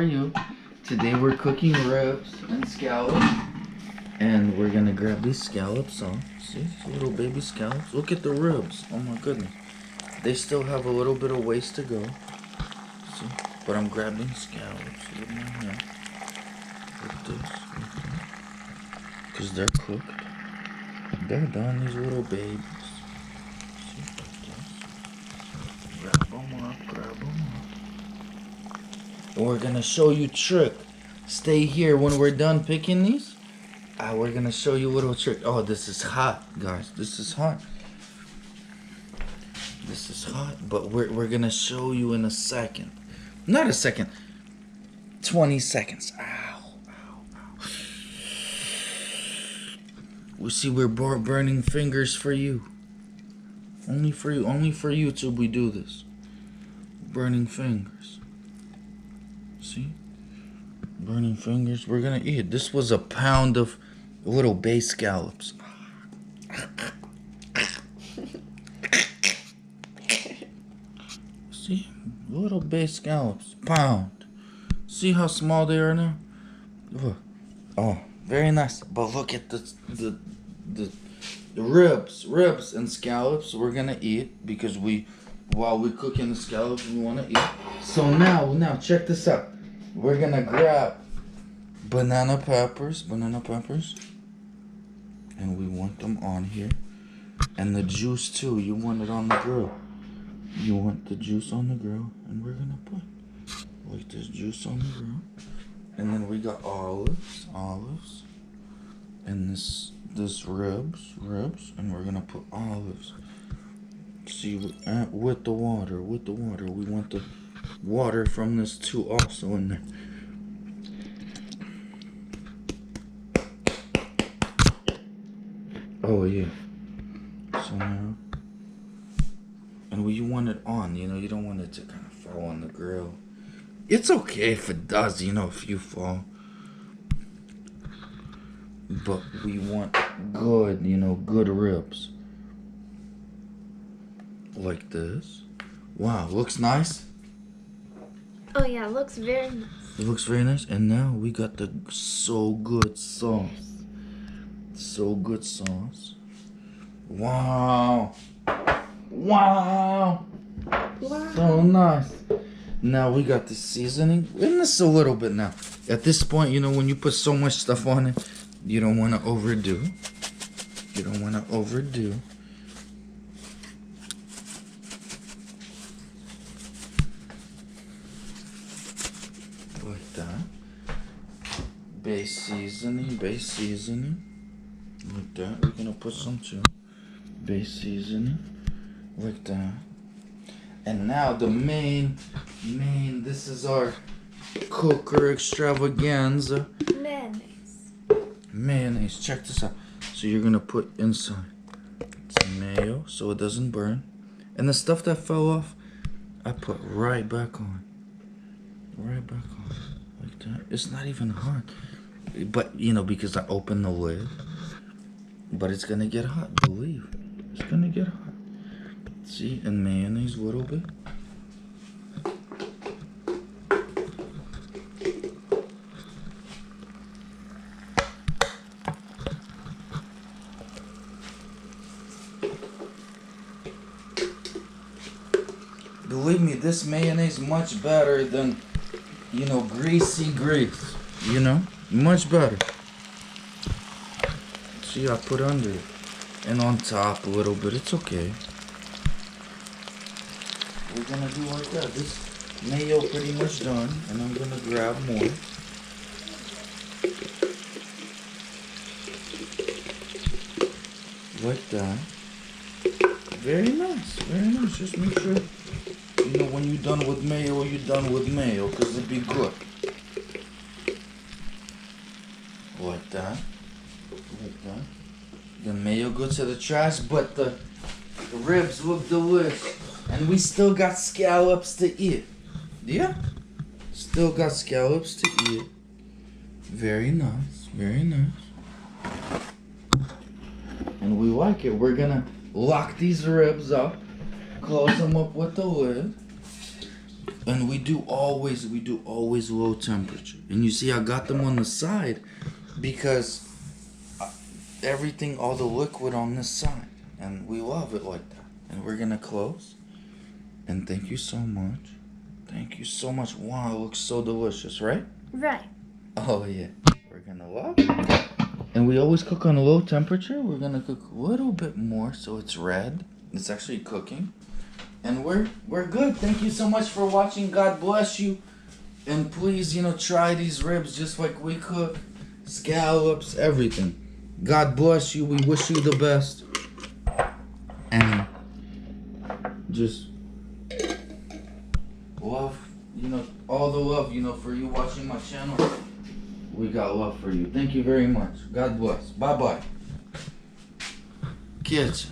are you? Today we're cooking ribs and scallops. And we're gonna grab these scallops off. See, little baby scallops. Look at the ribs. Oh my goodness. They still have a little bit of ways to go. See? But I'm grabbing scallops with my hand. Like this. Because they're cooked. They're done, these little babies. See, like this. Grab them up, grab them up. And we're gonna show you a trick. Stay here when we're done picking these. We're gonna show you a little trick. Oh, this is hot, guys. This is hot. This is hot, but we're gonna show you in a second. Not a second. 20 seconds. Ow, ow, ow. We see we're burning fingers for you. Only for you. Only for YouTube we do this. Burning fingers. See? Burning fingers. We're gonna eat. This was a pound of little bay scallops. See? Little bay scallops. Pound. See how small they are now? Oh, very nice. But look at the ribs and scallops we're gonna eat because while we're cooking the scallops we wanna eat. So now check this out. We're gonna grab banana peppers, and we want them on here. And the juice too, you want it on the grill. You want the juice on the grill, and we're gonna put like this juice on the grill. And then we got olives, and this ribs, and we're gonna put olives. See, with the water, we want the water from this too also in there. Oh yeah. So now, and you want it on, you don't want it to kind of fall on the grill. It's okay if it does, if you fall. But we want good, good ribs. Like this. Wow, looks nice. Oh yeah, it looks very nice. It looks very nice. And now we got the so good sauce. So good sauce. Wow. So nice. Now we got the seasoning. And this a little bit now. At this point, when you put so much stuff on it, you don't want to overdo. Like that. Base seasoning. Like that. We're gonna put some too. Base seasoning. Like that. And now the main, this is our cooker extravaganza. Mayonnaise. Check this out. So you're gonna put inside some mayo so it doesn't burn. And the stuff that fell off, I put right back on. Like that. It's not even hot. But, because I opened the lid. But it's gonna get hot, believe. It's gonna get hot. See, and mayonnaise a little bit. Believe me, this mayonnaise much better than, greasy grease. Much better. See, I put under it. And on top a little bit. It's okay. We're gonna do like that. This mayo pretty much done. And I'm gonna grab more. Like that. Very nice. Just make sure, when you're done with mayo, because it'd be good. Like that. The mayo goes to the trash, but the ribs look delicious. And we still got scallops to eat. Yeah? Still got scallops to eat. Very nice. And we like it. We're gonna lock these ribs up. Close them up with the lid. And we do always low temperature. And you see I got them on the side because everything, all the liquid on this side. And we love it like that. And we're gonna close. And thank you so much. Thank you so much. Wow, it looks so delicious, right? Right. Oh yeah. We're gonna love it. And we always cook on a low temperature. We're gonna cook a little bit more so it's red. It's actually cooking. And we're good. Thank you so much for watching. God bless you. And please, try these ribs just like we cook. Scallops, everything. God bless you. We wish you the best. And just love, all the love, for you watching my channel. We got love for you. Thank you very much. God bless. Bye-bye. Kids.